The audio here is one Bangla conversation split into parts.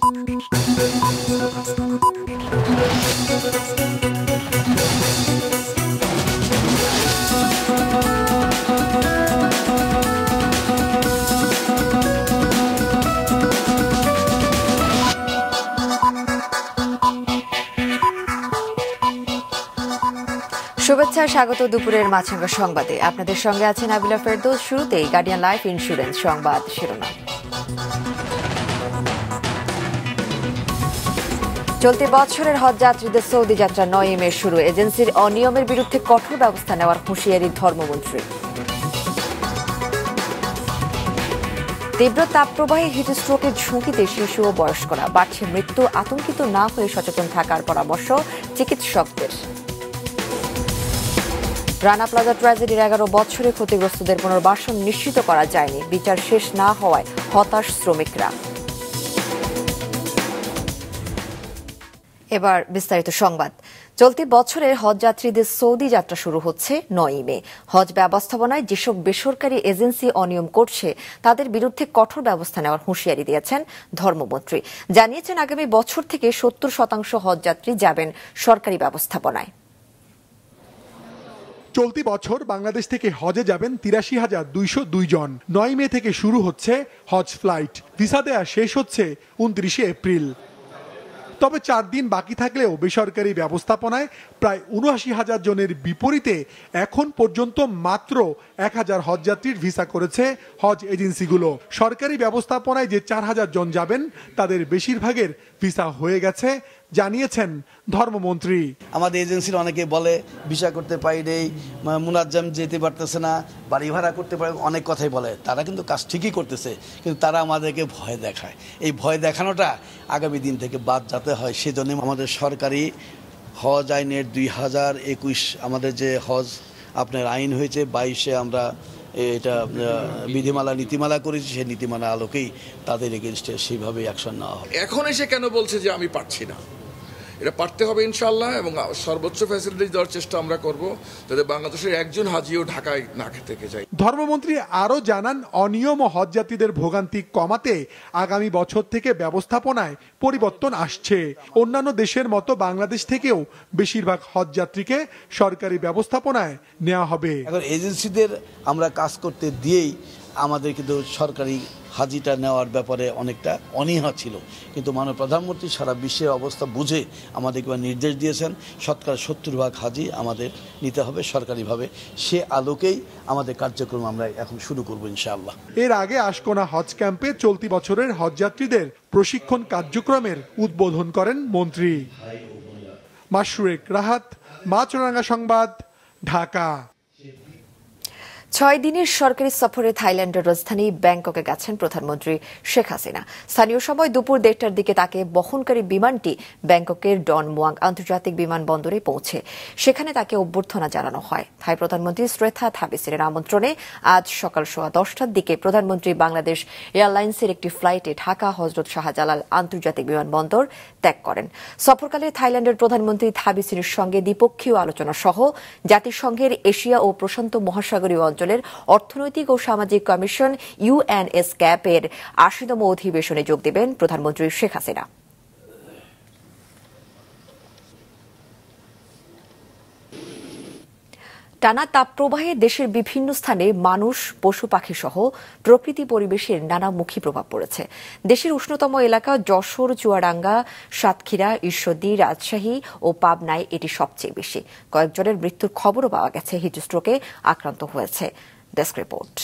শুভেচ্ছা, স্বাগত দুপুরের মাছরাঙা সংবাদে। আপনাদের সঙ্গে আছেন আবিলা ফেরদৌস। শুরুতেই গার্ডিয়ান লাইফ ইন্স্যুরেন্স সংবাদ শিরোনাম। চলতি বছরের হজ যাত্রীদের সৌদি যাত্রা 9 মে শুরু। এজেন্সির অনিয়মের বিরুদ্ধে কঠোর ব্যবস্থা নেওয়ার হুঁশিয়ারি ধর্মমন্ত্রী। তীব্র তাপপ্রবাহে হিটস্ট্রোকের ঝুঁকিতে শিশু ও বয়স্করা। বাড়ছে মৃত্যু, আতঙ্কিত না হয়ে সচেতন থাকার পরামর্শ চিকিৎসকদের। রানা প্লাজা ট্র্যাজেডির 11 বছরে ক্ষতিগ্রস্তদের পুনর্বাসন নিশ্চিত করা যায়নি। বিচার শেষ না হওয়ায় হতাশ শ্রমিকরা। এবার বিস্তারিত সংবাদ। চলতি বছরের হজ যাত্রীদের সৌদি যাত্রা শুরু হচ্ছে 9 মে। হজ ব্যবস্থাপনায় যেসব বেসরকারি এজেন্সি অনিয়ম করছে তাদের বিরুদ্ধে কঠোর ব্যবস্থা নেওয়ার হুঁশিয়ারি দিয়েছেন ধর্মমন্ত্রী। জানিয়েছেন আগামী বছর থেকে 70% হজ যাত্রী যাবেন সরকারি ব্যবস্থাপনায়। চলতি বছর বাংলাদেশ থেকে হজে যাবেন 83,202 জন। 9 মে থেকে শুরু হচ্ছে হজ ফ্লাইট। ভিসা দেয়া শেষ হচ্ছে 29 এপ্রিল। তবে 4 দিন বাকি থাকলেও বেসরকারি ব্যবস্থাপনায় প্রায় 79,000 জনের বিপরীতে এখন পর্যন্ত মাত্র 1,000 হজযাত্রীর ভিসা করেছে হজ এজেন্সিগুলো। সরকারি ব্যবস্থাপনায় যে 4,000 জন যাবেন তাদের বেশিরভাগের ভিসা হয়ে গেছে, জানিয়েছেন ধর্মমন্ত্রী। আমাদের এজেন্সির অনেকে বলে ভিসা করতে পারি নেই, মুনাজ্জাম যেতে পারতেছে না, বাড়ি ভাড়া করতে পারে, অনেক কথাই বলে। তারা কিন্তু কাজ ঠিকই করতেছে, কিন্তু তারা আমাদেরকে ভয় দেখায়। এই ভয় দেখানোটা আগামী দিন থেকে বাদ যাতে হয়, সেজন্য আমাদের সরকারি হজ আইনের 2021 আমাদের যে হজ আপনার আইন হয়েছে 22-এ আমরা এটা বিধিমালা নীতিমালা করেছি। সেই নীতিমালা আলোকেই তাদের এগেনস্টে সেইভাবে অ্যাকশন নেওয়া হবে। এখন এসে কেন বলছে যে আমি পারছি না? এটা পারতে হবে ইনশাআল্লাহ, এবং সর্বোচ্চ ফ্যাসিলিটি দেওয়ার চেষ্টা আমরা করব যাতে বাংলাদেশের একজন হাজিও ঢাকায় না থেকে যায়। ধর্মমন্ত্রী আরও জানান, অনিয়ম ও হজযাত্রীদের ভোগান্তি কমাতে আগামী বছর থেকে ব্যবস্থাপনায় পরিবর্তন আসছে। অন্যান্য দেশের মতো বাংলাদেশ থেকেও বেশিরভাগ হজযাত্রীকে সরকারি ব্যবস্থাপনায় নেওয়া হবে। এখন এজেন্সিদের আমরা কাজ করতে দিয়েই আমাদের কিন্তু সরকারি হাজিটা নেওয়ার ব্যাপারে অনেকটা অনীহা ছিল, কিন্তু মাননীয় প্রধানমন্ত্রী সারা বিশ্বের অবস্থা বুঝে আমাদেরকে নির্দেশ দিয়েছেন 70% হাজি আমাদের নিতে হবে সরকারিভাবে। সে আলোকেই আমাদের কার্যক্রম আমরা এখন শুরু করব ইনশাআল্লাহ। এর আগে আশকোনা হজ ক্যাম্পে চলতি বছরের হজযাত্রীদের প্রশিক্ষণ কার্যক্রমের উদ্বোধন করেন মন্ত্রী। মাশরুক রাহাত, মাছরাঙা সংবাদ, ঢাকা। 6 দিনের সরকারি সফরে থাইল্যান্ডের রাজধানী ব্যাংককে গেছেন প্রধানমন্ত্রী শেখ হাসিনা। স্থানীয় সময় দুপুর 1টার দিকে তাকে বহনকারী বিমানটি ব্যাংককের ডন মুয়াং আন্তর্জাতিক বিমানবন্দরে পৌঁছে সেখানে তাকে অভ্যর্থনা জানানো হয়। থাই প্রধানমন্ত্রী শ্রেথা থাবিসের আমন্ত্রণে আজ সকাল 10:15টার দিকে প্রধানমন্ত্রী বাংলাদেশ এয়ারলাইন্সের একটি ফ্লাইটে ঢাকা হজরত শাহজালাল আন্তর্জাতিক বিমানবন্দর ত্যাগ করেন। সফরকালে থাইল্যান্ডের প্রধানমন্ত্রী থাবিসের সঙ্গে দ্বিপক্ষীয় আলোচনা সহ জাতিসংঘের এশিয়া ও প্রশান্ত মহাসাগরীয় অঞ্চলের অর্থনৈতিক ও সামাজিক কমিশন UNSCAP এর 80তম অধিবেশনে যোগ দেবেন প্রধানমন্ত্রী শেখ হাসিনা। টানা তাপপ্রবাহে দেশের বিভিন্ন স্থানে মানুষ, পশু পাখি সহ প্রকৃতি পরিবেশের নানামুখী প্রভাব পড়েছে। দেশের উষ্ণতম এলাকা যশোর, চুয়াডাঙ্গা, সাতক্ষীরা, ঈশ্বরদী, রাজশাহী ও পাবনায় এটি সবচেয়ে বেশি। কয়েকজনের মৃত্যুর খবরও পাওয়া গেছে, হিটস্ট্রোকে আক্রান্ত হয়েছে। Desk report.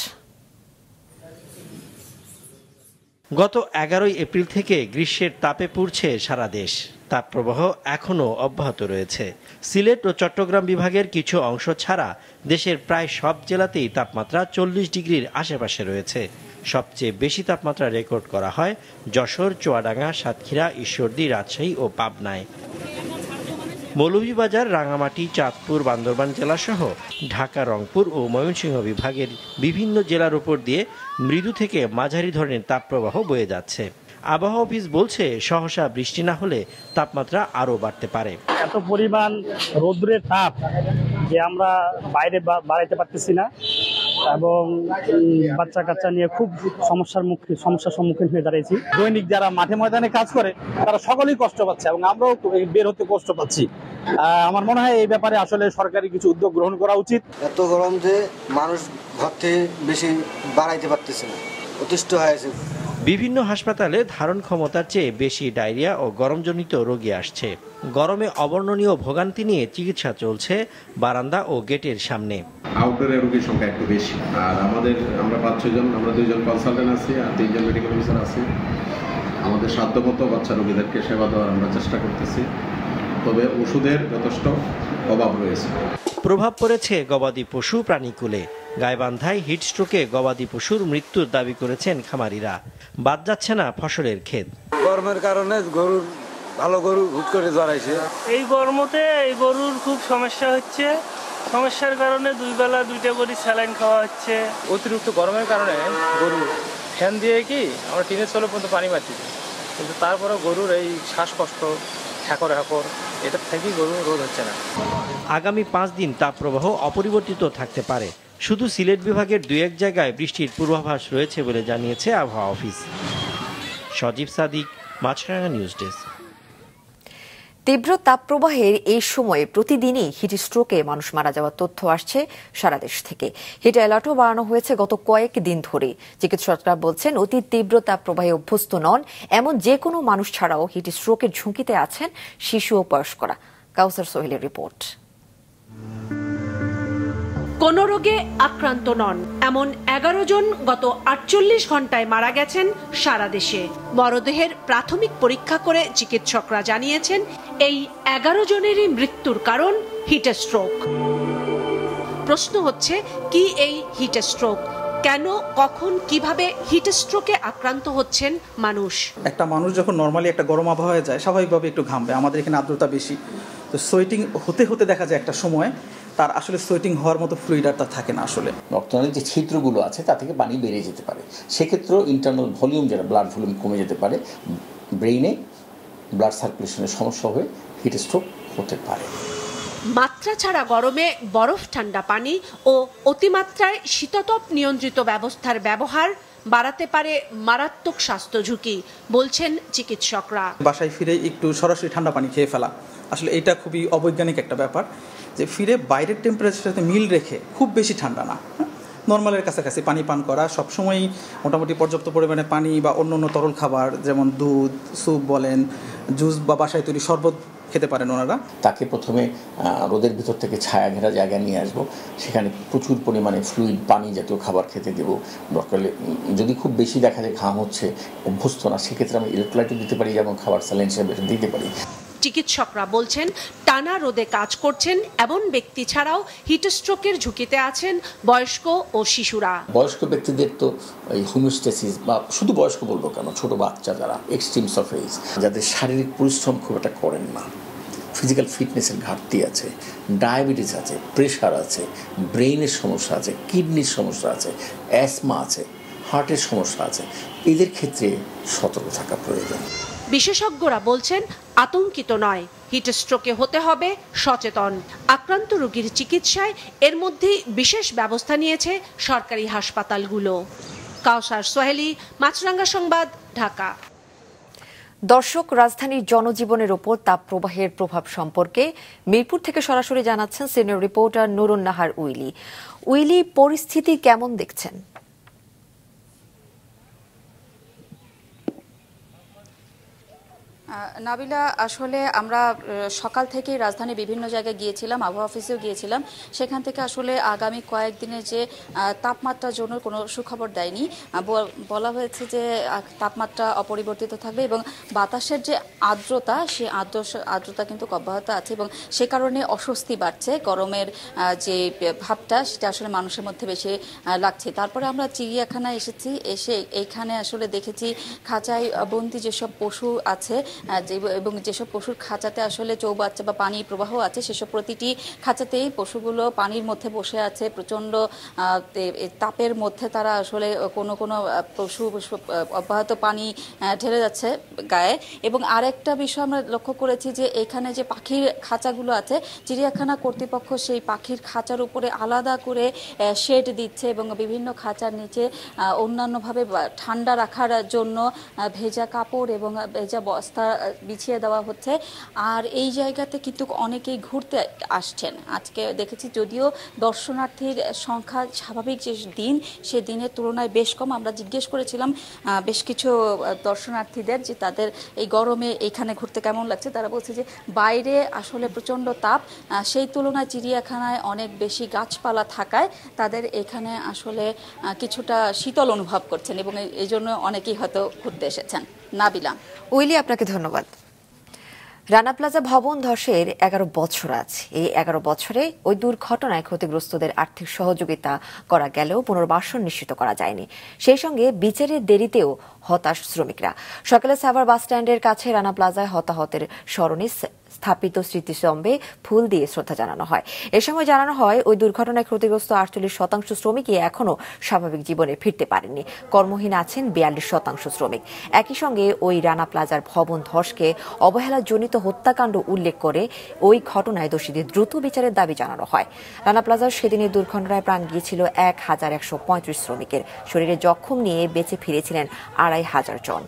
গত 11 এপ্রিল থেকে গ্রীষ্মের তাপে পুড়ছে সারা দেশ। তাপপ্রবাহ এখনও অব্যাহত রয়েছে। সিলেট ও চট্টগ্রাম বিভাগের কিছু অংশ ছাড়া দেশের প্রায় সব জেলাতেই তাপমাত্রা 40 ডিগ্রির আশেপাশে রয়েছে। সবচেয়ে বেশি তাপমাত্রা রেকর্ড করা হয় যশোর, চুয়াডাঙ্গা, সাতক্ষীরা, ঈশ্বরদী, রাজশাহী ও পাবনায়। মৌলভীবাজার, রাঙামাটি, চাঁদপুর, বান্দরবান জেলাসহ ঢাকা, রংপুর ও ময়মনসিংহ বিভাগের বিভিন্ন জেলার উপর দিয়ে মৃদু থেকে মাঝারি ধরনের তাপপ্রবাহ বয়ে যাচ্ছে। আবহাওয়া অফিস বলছে, সহসা বৃষ্টি না হলে তাপমাত্রা আরও বাড়তে পারে। এত পরিমাণ রৌদ্রের তাপ যে আমরা বাইরে বাড়াইতে পারতেছি না, এবং বাচ্চা কাচ্চা নিয়ে খুব সমস্যার সম্মুখীন হয়ে দাঁড়িয়েছি। দৈনিক যারা মাঠে ময়দানে কাজ করে তারা সকলেই কষ্ট পাচ্ছে এবং আমরাও বের হতে কষ্ট পাচ্ছি। আমার মনে হয় এই ব্যাপারে আসলে সরকারি কিছু উদ্যোগ গ্রহণ করা উচিত। এত গরম যে মানুষ ঘর থেকে বেশি বাড়াইতে পারতেছে না, অতিষ্ঠ হয়েছে। বিভিন্ন হাসপাতালে ধারণ ক্ষমতার চেয়ে বেশি ডায়রিয়া ও গরমজনিত রোগী আসছে। গরমে অবর্ণনীয় ভোগান্তি নিয়ে চিকিৎসা চলছে বারান্দা ও গেটের সামনে। আউটডোরে রোগীর সংখ্যা একটু বেশি, আর আমরা 5-6 জন, আমরা 2 জন কনসালটেন্ট আছি আর 3 জন মেডিকেল অফিসার আছি। আমাদের সাধ্যমতো বাচ্চা রোগীদেরকে সেবা দেওয়ার আমরা চেষ্টা করতেছি, তবে ওষুধের যথেষ্ট অভাব রয়েছে। প্রভাব পড়েছে গবাদি পশু প্রাণীকুলে। গাইবান্ধায় হিটস্ট্রোকে গবাদি পশুর মৃত্যুর দাবি করেছেন খামারিরা। বাদ যাচ্ছে না ফসলের ক্ষেত। গরমের কারণে ভালো গরু হুট করে জড়াইছে। এই গরমতে এই গরুর খুব সমস্যা হচ্ছে। সমস্যার কারণে 2 বেলা 2টা করে স্যালাইন খাওয়া হচ্ছে। অতিরিক্ত গরমের কারণে গরু ফ্যান দিয়ে কি আমরা টিনের চলে পর্যন্ত পানি মারছি, কিন্তু তারপরে গরুর এই শ্বাসকষ্ট, ঠাকর এটা থেকেই গরু রোধ হচ্ছে না। আগামী 5 দিন তাপপ্রবাহ অপরিবর্তিত থাকতে পারে। শুধু সিলেট বিভাগের 2-1 জায়গায় বৃষ্টির পূর্বাভাস রয়েছে বলে জানিয়েছে আবহাওয়া অফিস। সজীব সাদিক, মাছরাঙা নিউজ ডেস্ক। তীব্র তাপপ্রবাহের এই সময়ে প্রতিদিনই হিট স্ট্রোকে মানুষ মারা যাওয়ার তথ্য আসছে সারা দেশ থেকে। হিট অ্যালার্টও বাড়ানো হয়েছে গত কয়েকদিন ধরে। চিকিৎসকরা বলছেন অতি তীব্র তাপপ্রবাহে অভ্যস্ত নন এমন যে কোনো মানুষ ছাড়াও হিট স্ট্রোকের ঝুঁকিতে আছেন শিশু ও বয়স্করা। কাউসার সোহেলের রিপোর্ট। কোন রোগে আক্রান্ত নন এমন 11 জন গত 48 ঘন্টায় মারা গেছেন সারা দেশে। মরদেহের প্রাথমিক পরীক্ষা করে চিকিৎসকরা জানিয়েছেন এই 11 জনেরই মৃত্যুর কারণ হিট স্ট্রোক। প্রশ্ন হচ্ছে, কি এই হিট স্ট্রোক? কেন, কখন, কিভাবে হিট স্ট্রোকে আক্রান্ত হচ্ছেন মানুষ? একটা মানুষ যখন নরমালি একটা গরম আবহাওয়ায় যায় স্বাভাবিকভাবে একটু ঘামবে। আমাদের এখানে আর্দ্রতা বেশি, তো সোয়েটিং হতে হতে দেখা যায় একটা সময় তার আসলে সোয়েটিং হওয়ার মতো ফ্লুইড আর তার থাকে না। আসলে রক্তনালীর যে ছিদ্রগুলো আছে তা থেকে পানি বেরিয়ে যেতে পারে। সেক্ষেত্রেও ইন্টারনাল ভলিউম, যেটা ব্লাড ভলিউম কমে যেতে পারে, ব্রেইনে ব্লাড সার্কুলেশনের সমস্যা হয়ে হিট স্ট্রোক হতে পারে। মাত্রা ছাড়া গরমে বরফ ঠান্ডা পানি ও অতিমাত্রায় শীততাপ নিয়ন্ত্রিত ব্যবস্থার ব্যবহার বাড়াতে পারে মারাত্মক স্বাস্থ্য ঝুঁকি, বলছেন চিকিৎসকরা। বাসায় ফিরে একটু সরাসরি ঠান্ডা পানি খেয়ে ফেলা, আসলে এটা খুবই অবৈজ্ঞানিক একটা ব্যাপার। যে ফিরে বাইরের টেম্পারেচারের সাথে মিল রেখে খুব বেশি ঠান্ডা না, নর্মালের কাছাকাছি পানি পান করা, সবসময়ই মোটামুটি পর্যাপ্ত পরিমাণে পানি বা অন্য তরল খাবার যেমন দুধ, স্যুপ বলেন, জুস বা বাসায় তৈরি শরবত খেতে পারেন ওনারা। তাকে প্রথমে রোদের ভিতর থেকে ছায়া ঘেরা জায়গায় নিয়ে আসবো, সেখানে প্রচুর পরিমাণে ফ্লুইড, পানি জাতীয় খাবার খেতে দেবো। দরকার যদি খুব বেশি দেখা যায় ঘাম হচ্ছে, অভ্যস্ত না, সেক্ষেত্রে আমি ইলেকট্রোলাইটও দিতে পারি, যেমন খাবার স্যালাইন হিসেবে দিতে পারি। চিকিৎসকরা বলছেন টানা রোদে কাজ করছেন এমন ব্যক্তি ছাড়াও হিট স্ট্রোকের ঝুঁকিতে আছেন বয়স্ক ও শিশুরা। বয়স্ক ব্যক্তিদের তো এই হোমিওস্ট্যাসিস, বা শুধু বয়স্ক বলবো কেন, ছোট বাচ্চা যারা এক্সট্রিমস অফ এজ, যাদের শারীরিক পরিশ্রম খুব একটা করেন না, ফিজিক্যাল ফিটনেসের ঘাটতি আছে, ডায়াবেটিস আছে, প্রেশার আছে, ব্রেইনের সমস্যা আছে, কিডনির সমস্যা আছে, অ্যাসমা আছে, হার্টের সমস্যা আছে, এদের ক্ষেত্রে সতর্ক থাকা প্রয়োজন। বিশেষজ্ঞরা বলছেন আতঙ্কিত নয়, হিট স্ট্রোকে হতে হবে সচেতন। আক্রান্ত রোগীর চিকিৎসায় এর মধ্যেই বিশেষ ব্যবস্থা নিয়েছে সরকারি হাসপাতালগুলো। কাউসার সোহেলি, মাছরাঙ্গা সংবাদ, ঢাকা। দর্শক, রাজধানীর জনজীবনের ওপর তাপপ্রবাহের প্রভাব সম্পর্কে মিরপুর থেকে সরাসরি জানাচ্ছেন সিনিয়র রিপোর্টার নুরুন নাহার উইলি। উইলি, পরিস্থিতি কেমন দেখছেন? নাবিলা, আসলে আমরা সকাল থেকেই রাজধানী বিভিন্ন জায়গায় গিয়েছিলাম, আবহাওয়া অফিসেও গিয়েছিলাম। সেখান থেকে আসলে আগামী কয়েকদিনের যে তাপমাত্রার জন্য কোনো সুখবর দেয়নি। বলা হয়েছে যে তাপমাত্রা অপরিবর্তিত থাকবে এবং বাতাসের যে আর্দ্রতা, সেই আর্দ্রতা কিন্তু অব্যাহত আছে এবং সে কারণে অস্বস্তি বাড়ছে। গরমের যে ভাবটা সেটা আসলে মানুষের মধ্যে বেশি লাগছে। তারপরে আমরা চিড়িয়াখানায় এসেছি, এসে এইখানে আসলে দেখেছি খাঁচায় বন্দি যেসব পশু আছে এবং যেসব পশুর খাঁচাতে আসলে চৌবাচ্চা বা পানি প্রবাহ আছে সেসব প্রতিটি খাঁচাতেই পশুগুলো পানির মধ্যে বসে আছে, প্রচণ্ড তাপের মধ্যে তারা আসলে কোনো কোনো পশু অব্যাহত পানি ঢেলে যাচ্ছে গায়ে। এবং আরেকটা বিষয় আমরা লক্ষ্য করেছি যে এখানে যে পাখির খাঁচাগুলো আছে, চিড়িয়াখানা কর্তৃপক্ষ সেই পাখির খাঁচার উপরে আলাদা করে শেড দিচ্ছে এবং বিভিন্ন খাঁচার নিচে অন্যান্যভাবে ঠান্ডা রাখার জন্য ভেজা কাপড় এবং ভেজা বস্তা বিছিয়ে দেওয়া হচ্ছে। আর এই জায়গাতে কিন্তু অনেকেই ঘুরতে আসছেন। আজকে দেখেছি যদিও দর্শনার্থীর সংখ্যা স্বাভাবিক যে দিন সে দিনের তুলনায় বেশ কম। আমরা জিজ্ঞেস করেছিলাম বেশ কিছু দর্শনার্থীদের যে তাদের এই গরমে এখানে ঘুরতে কেমন লাগছে। তারা বলছে যে বাইরে আসলে প্রচণ্ড তাপ, সেই তুলনায় চিড়িয়াখানায় অনেক বেশি গাছপালা থাকায় তাদের এখানে আসলে কিছুটা শীতল অনুভব করছেন এবং এই জন্য অনেকেই হয়তো ঘুরতে এসেছেন। নাবিলা। উইলি, আপনাকে ধন্যবাদ। রানা প্লাজা ভবন ধসের 11 বছর আছে। এই 11 বছরে ওই দুর্ঘটনায় ক্ষতিগ্রস্তদের আর্থিক সহযোগিতা করা গেলেও পুনর্বাসন নিশ্চিত করা যায়নি। সেই সঙ্গে বিচারের দেরিতেও হতাশ শ্রমিকরা। সকালে সাভার বাস স্ট্যান্ডের কাছে রানা প্লাজায় হতাহতের স্মরণে স্থাপিত স্মৃতিস্তম্ভে ফুল দিয়ে শ্রদ্ধা জানানো হয়। এ সময় জানানো হয় ওই দুর্ঘটনায় ক্ষতিগ্রস্ত 48% শ্রমিকই এখনও স্বাভাবিক জীবনে ফিরতে পারেননি। কর্মহীন আছেন 42% শ্রমিক। একই সঙ্গে ওই রানা প্লাজার ভবন ধসকে অবহেলাজনিত হত্যাকাণ্ড উল্লেখ করে ওই ঘটনায় দোষীদের দ্রুত বিচারের দাবি জানানো হয়। রানা প্লাজার সেদিনের দুর্ঘটনায় প্রাণ গিয়েছিল 1135 শ্রমিকের। শরীরে জখম নিয়ে বেঁচে ফিরেছিলেন 2500 জন।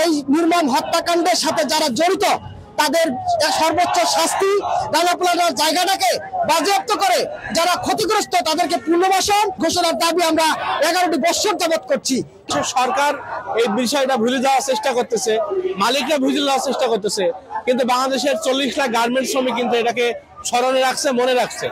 এই নির্মম হত্যাকাণ্ডের সাথে যারা জড়িত তাদের সর্বোচ্চ শাস্তি, রানা প্লাজার জায়গাটাকে বাজেয়াপ্ত করে যারা ক্ষতিগ্রস্ত তাদেরকে পুনর্বাসন ঘোষণার দাবি আমরা 11টি বছর যাবত করছি। সরকার এই বিষয়টা ভুলে যাওয়ার চেষ্টা করতেছে, মালিকরা ভুলে যাওয়ার চেষ্টা করতেছে, কিন্তু বাংলাদেশের 40 লাখ গার্মেন্টস শ্রমিক কিন্তু এটাকে স্মরণে রাখছে, মনে রাখছে।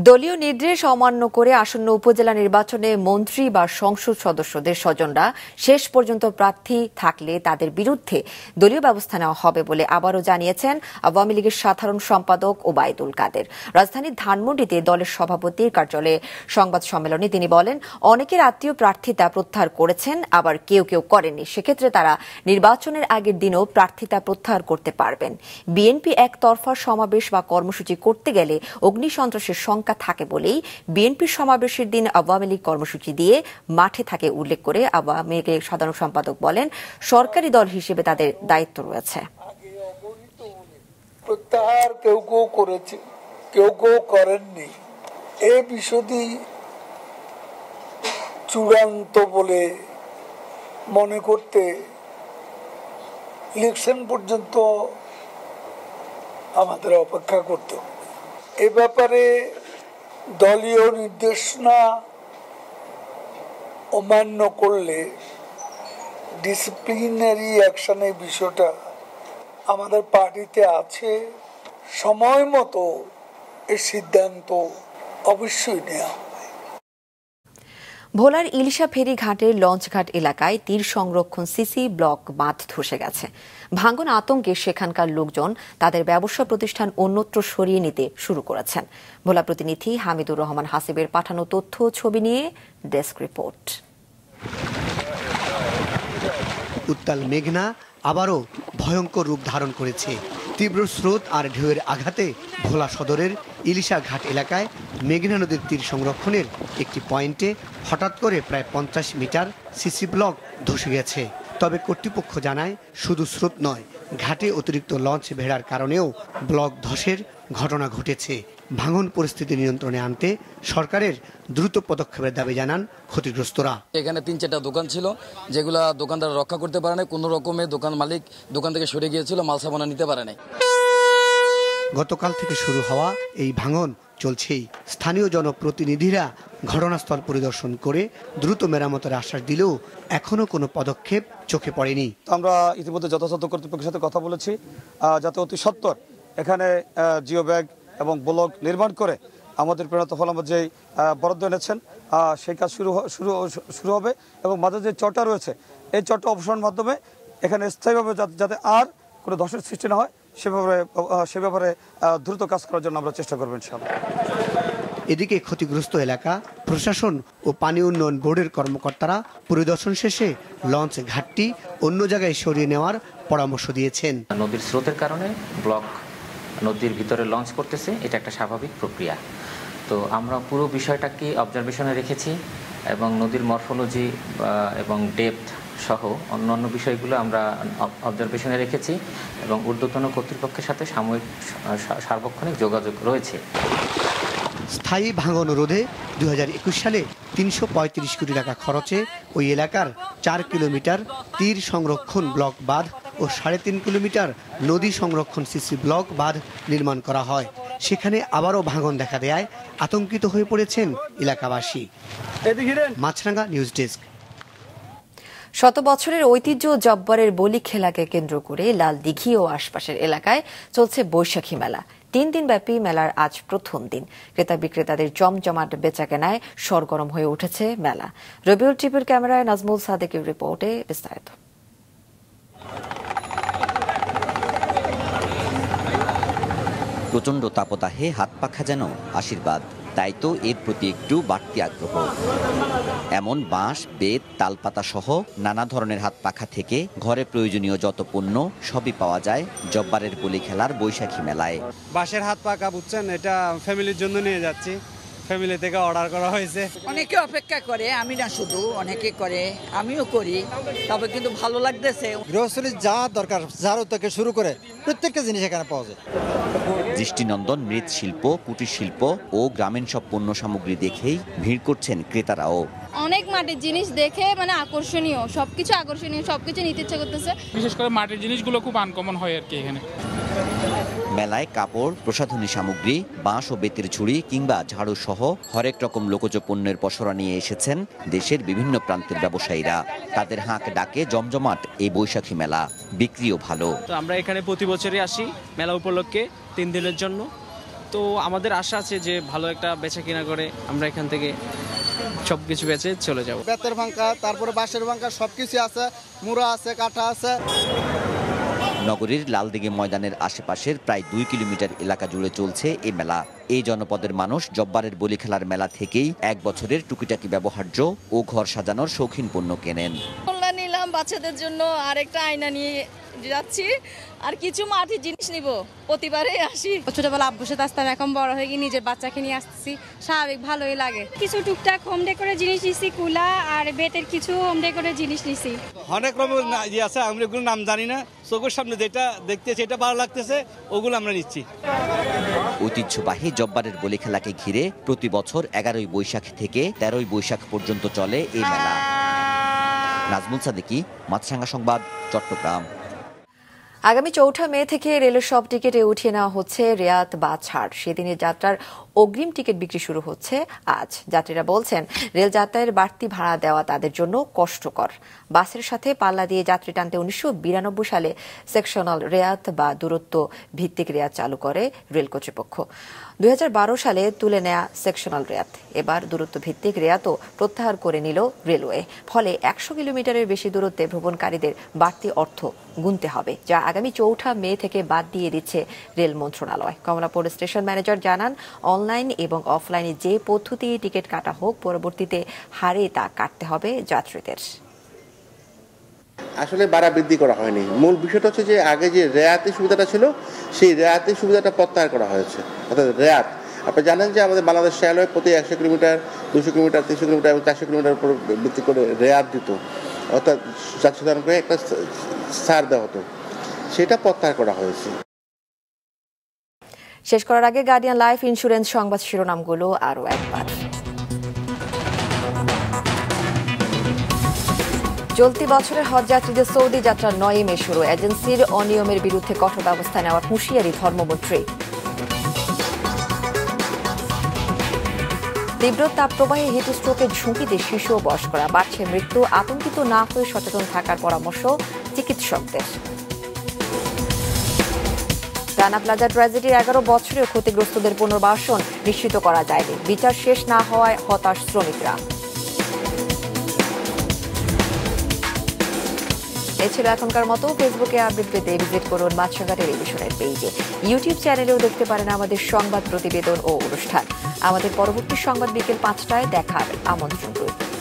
দলীয় নির্দেশ অমান্য করে আসন্ন উপজেলা নির্বাচনে মন্ত্রী বা সংসদ সদস্যদের স্বজনরা শেষ পর্যন্ত প্রার্থী থাকলে তাদের বিরুদ্ধে দলীয় ব্যবস্থা নেওয়া হবে বলে আবারও জানিয়েছেন আওয়ামী লীগের সাধারণ সম্পাদক ওবায়দুল কাদের। রাজধানীর ধানমন্ডিতে দলের সভাপতির কার্যালয়ে সংবাদ সম্মেলনে তিনি বলেন, অনেকের আত্মীয় প্রার্থিতা প্রত্যাহার করেছেন, আবার কেউ কেউ করেননি। সেক্ষেত্রে তারা নির্বাচনের আগের দিনও প্রার্থিতা প্রত্যাহার করতে পারবেন। বিএনপি একতরফা সমাবেশ বা কর্মসূচি করতে গেলে অগ্নিসন্ত্রাসের থাকে বলেই বিএনপির সমাবেশের দিন আওয়ামী লীগ কর্মসূচি দিয়ে মাঠে থাকে উল্লেখ করে আওয়ামী লীগের সাধারণ সম্পাদক বলেন, সরকারি দল হিসেবে তাদের দায়িত্ব রয়েছে। প্রত্যাহার কেউ কেউ করেছে, কেউ কেউ করেননি। এই বিষয়টি চূড়ান্ত বলে মনে করতে ইলেকশন পর্যন্ত আমাদের অপেক্ষা করতে হবে। এ ব্যাপারে দলীয় নির্দেশনা অমান্য করলে ডিসিপ্লিনারি অ্যাকশনের বিষয়টা আমাদের পার্টিতে আছে। সময় মতো এই সিদ্ধান্ত অবশ্যই নেওয়া হবে। ভোলার ইলিশা ফেরি ঘাটের লঞ্চঘাট এলাকায় তীর সংরক্ষণ সিসি ব্লক বাঁধ ধসে গেছে। ভাঙন আতঙ্কে সেখানকার লোকজন তাদের ব্যবসা প্রতিষ্ঠান অন্যত্র সরিয়ে নিতে শুরু করেছেন। ভোলা প্রতিনিধি হামিদুর রহমান হাসিবের পাঠানো তথ্য ছবি নিয়ে ডেস্ক রিপোর্ট। উত্তাল মেঘনা আবারও ভয়ঙ্কর রূপ ধারণ করেছে। তীব্র স্রোত আর ঢেউয়ের আঘাতে ভোলা সদরের ইলিশা ঘাট এলাকায় মেঘনা নদীর তীর সংরক্ষণের একটি পয়েন্টে হঠাৎ করে প্রায় 50 মিটার সিসি ব্লক ধসে গেছে। তবে কর্তৃপক্ষ জানায়, শুধু স্রোত নয়, ঘাটে অতিরিক্ত লঞ্চ ভেড়ার কারণেও ব্লক ধসের ঘটনা ঘটেছে। ভাঙন পরিস্থিতি নিয়ন্ত্রণে আনতে সরকারের দ্রুত পদক্ষেপের দাবি জানান ক্ষতিগ্রস্তরা। এখানে 3-4টা দোকান ছিল, যেগুলা দোকানদার রক্ষা করতে পারে না। কোনো রকমে দোকান মালিক দোকান থেকে সরে গিয়েছিল, মাল সামানা নিতে পারে নাই। গতকাল থেকে শুরু হওয়া এই ভাঙন চলছেই। স্থানীয় জনপ্রতিনিধিরা ঘটনাস্থল পরিদর্শন করে দ্রুত মেরামতের আশ্বাস দিলেও এখনো কোনো পদক্ষেপ চোখে পড়েনি। আমরা ইতিমধ্যে যথাযথ কর্তৃপক্ষের সাথে কথা বলেছি, যাতে অতি সত্বর এখানে জিও ব্যাগ এবং ব্লক নির্মাণ করে আমাদের প্রেরণা ফলামত যে বরাদ্দ এনেছেন সেই কাজ শুরু হবে এবং মাঝে যে চরটা রয়েছে এই চরটা অপসারণের মাধ্যমে এখানে স্থায়ীভাবে যাতে আর কোনো ধসের সৃষ্টি না হয় সে ব্যাপারে দ্রুত কাজ করার জন্য আমরা চেষ্টা করবো ইনশাআল্লাহ। এদিকে ক্ষতিগ্রস্ত এলাকা প্রশাসন ও পানি উন্নয়ন বোর্ডের কর্মকর্তারা পরিদর্শন শেষে লঞ্চ ঘাটটি অন্য জায়গায় সরিয়ে নেওয়ার পরামর্শ দিয়েছেন। নদীর স্রোতের কারণে ব্লক নদীর ভিতরে লঞ্চ করতেছে, এটা একটা স্বাভাবিক প্রক্রিয়া। তো আমরা পুরো বিষয়টাকে অবজারভেশনে রেখেছি এবং নদীর মরফোলজি এবং ডেপথ সহ অন্যান্য বিষয়গুলো আমরা অবজারভেশনে রেখেছি এবং ঊর্ধ্বতন কর্তৃপক্ষের সাথে সার্বক্ষণিক যোগাযোগ রয়েছে। স্থায়ী ভাঙন রোধে 2021 সালে 335 কোটি টাকা খরচে ওই এলাকার 4 কিলোমিটার তীর সংরক্ষণ ব্লক বাঁধ ও 3.5 কিলোমিটার নদী সংরক্ষণ সিসি ব্লক বাঁধ নির্মাণ করা হয়। সেখানে আবারও ভাঙন দেখা দেয় আতঙ্কিত হয়ে পড়েছেন এলাকাবাসী। মাছরাঙ্গা নিউজ ডেস্ক। শত বছরের ঐতিহ্য জব্বরের বলি খেলাকে কেন্দ্র করে লালদিঘি ও আশপাশের এলাকায় চলছে বৈশাখী মেলা। 3 দিনব্যাপী মেলার আজ প্রথম দিন। ক্রেতা বিক্রেতাদের জমজমাট বেচাকেনায় সরগরম হয়ে উঠেছে মেলা। রবিউল টিভির ক্যামেরায় নাজমুল সাদেকের রিপোর্টে বিস্তারিত। প্রচণ্ড তাপদাহে হাত পাখা যেন আশীর্বাদ, তাই তো এর প্রতি একটু বাড়তি আগ্রহ। এমন বাঁশ, বেত, তালপাতা সহ নানা ধরনের হাত পাখা থেকে ঘরে প্রয়োজনীয় যত পণ্য সবই পাওয়া যায় জব্বারের বলি খেলার বৈশাখী মেলায়। বাঁশের হাত পাখা বুঝছেন, এটা ফ্যামিলির জন্য নিয়ে যাচ্ছি, ফ্যামিলি থেকে অর্ডার করা হয়েছে। অনেকে অপেক্ষা করে, আমি না শুধু, অনেকে করে, আমিও করি, তবে কিন্তু ভালো লাগতেছে। গ্রোসারির যা দরকার ঝাড়ু থেকে শুরু করে প্রত্যেকটা জিনিস এখানে পাওয়া যায়। দৃষ্টিনন্দন মৃৎশিল্প, কুটির শিল্প ও গ্রামীণ সব পণ্য সামগ্রী দেখেই ভিড় করছেন ক্রেতারাও। অনেক মাটির জিনিস দেখে মানে আকর্ষণীয়, সবকিছু নিতে ইচ্ছা করতেছে। বিশেষ করে মাটির জিনিসগুলো খুব আনকমন হয় আর কি এখানে। মেলায় কাপড়, প্রসাধনী সামগ্রী, বাঁশ ও বেতের ঝুড়ি কিংবা ঝাড়ু সহ হরেক রকম লোকজ পণ্যের পসরা নিয়ে এসেছেন দেশের বিভিন্ন প্রান্তের ব্যবসায়ীরা। তাদের হাঁক ডাকে জমজমাট এই বৈশাখী মেলা, বিক্রিও ভালো। তো আমরা এখানে প্রতি বছরই আসি মেলা উপলক্ষে 3 দিনের জন্য। তো আমাদের আশা আছে যে ভালো একটা বেচা কিনা করে আমরা এখান থেকে সবকিছু বেচে চলে যাব। বেতের ভাঙ্কা, তারপরে বাঁশের ভাঙ্কা সবকিছু আছে, মুড়া আছে, কাঠা আছে। নগরীর লালদিঘি ময়দানের আশেপাশের প্রায় 2 কিলোমিটার এলাকা জুড়ে চলছে এই মেলা। এই জনপদের মানুষ জব্বারের বলি খেলার মেলা থেকেই 1 বছরের টুকিটাকি ব্যবহার্য ও ঘর সাজানোর শৌখিন পণ্য কেনেন। নিলাম বাচ্চাদের জন্য, আর একটা আয়না নিয়ে যাচ্ছি, আর কিছু মাটির জিনিস নিব। প্রতিবারে আসি, ছোটবেলা আব্বুর সাথে আসতাম, এখন বড় হয়ে গিয়ে নিজের বাচ্চাকে নিয়ে আসতেছি, স্বাভাবিক ভালোই লাগে। কিছু টুকটাক হোম ডেকোরের জিনিস নিছি, কুলা আর বেতের কিছু হোম ডেকোরের জিনিস নিছি। অনেক রকমের আছে, আমরা এগুলোর নাম জানি না, চোখের সামনে যেটা দেখতেছে এটা ভালো লাগতেছে ওগুলো আমরা নিচ্ছি। ঐতিহ্যবাহী জব্বারের বলি খেলাকে ঘিরে প্রতি বছর 11ই বৈশাখ থেকে 13ই বৈশাখ পর্যন্ত চলে এই মেলা। নাজমুল সাদেকি, মাছরাঙ্গা সংবাদ, চট্টগ্রাম। আগামী 4 মে থেকে রেলের সব টিকিটে উঠিয়ে নেওয়া হচ্ছে রেয়াত বা ছাড়। সেদিনের যাত্রার অগ্রিম টিকিট বিক্রি শুরু হচ্ছে আজ। যাত্রীরা বলছেন রেল যাত্রায় বাড়তি ভাড়া দেওয়া তাদের জন্য কষ্টকর। বাসের সাথে পাল্লা দিয়ে যাত্রী টানতে 1992 সালে সেকশনাল রেয়াত বা দূরত্ব ভিত্তিক রেয়াত চালু করে রেল কর্তৃপক্ষ। 2012 সালে তুলে নেয়া সেকশনাল রেয়াত এবার দূরত্ব ভিত্তিক রেয়াতও প্রত্যাহার করে নিল রেলওয়ে। ফলে 100 কিলোমিটারের বেশি দূরত্বে ভ্রমণকারীদের বাড়তি অর্থ গুনতে হবে, যা আগামী 4 মে থেকে বাদ দিয়ে দিচ্ছে রেল মন্ত্রণালয়। কমলাপুর স্টেশন ম্যানেজার জানান, অনলাইন এবং অফলাইনে যে পদ্ধতি টিকিট কাটা হোক, পরবর্তীতে হারে তা কাটতে হবে যাত্রীদের। আসলে ভাড়া বৃদ্ধি করা হয়নি। মূল বিষয়টা হচ্ছে যে আগে যে রেয়াতি সুবিধাটা ছিল, সেই রেয়াতি সুবিধাটা প্রত্যাহার করা হয়েছে। অর্থাৎ রেয়াত, আপনি জানেন যে আমাদের বাংলাদেশ রেলওয়ে প্রতি 100 কিলোমিটার, 200 কিলোমিটার, 300 কিলোমিটার এবং 400 কিলোমিটার উপর ভিত্তি করে রেয়াত দিত, অর্থাৎ যাত্রী সাধারণকে একটা ছাড় দেওয়া হতো, সেটা প্রত্যাহার করা হয়েছে। শেষ করার আগে গার্ডিয়ান লাইফ ইন্স্যুরেন্স সংবাদ শিরোনামগুলো আরও একবার। চলতি বছরের হজ যাত্রীদের সৌদি যাত্রা 9 মে শুরু। এজেন্সির অনিয়মের বিরুদ্ধে কঠোর ব্যবস্থা নেওয়ার হুঁশিয়ারি ধর্মমন্ত্রী। তীব্র তাপপ্রবাহে হিটস্ট্রোকের ঝুঁকিতে শিশু ও বয়স্করা, বাড়ছে মৃত্যু। আতঙ্কিত না হয়ে সচেতন থাকার পরামর্শ চিকিৎসকদের। রানা প্লাজা ট্র্যাজেডির 11 বছরেও ক্ষতিগ্রস্তদের পুনর্বাসন নিশ্চিত করা যায়নি। বিচার শেষ না হওয়ায় হতাশ শ্রমিকরা। এই ছিল এখনকার মতো। ফেসবুকে আপডেট পেতে ভিজিট করুন মাছরাঙা টেলিভিশনের পেজে। ইউটিউব চ্যানেলেও দেখতে পারেন আমাদের সংবাদ প্রতিবেদন ও অনুষ্ঠান। আমাদের পরবর্তী সংবাদ বিকেল 5টায় দেখার আমন্ত্রণ রইল।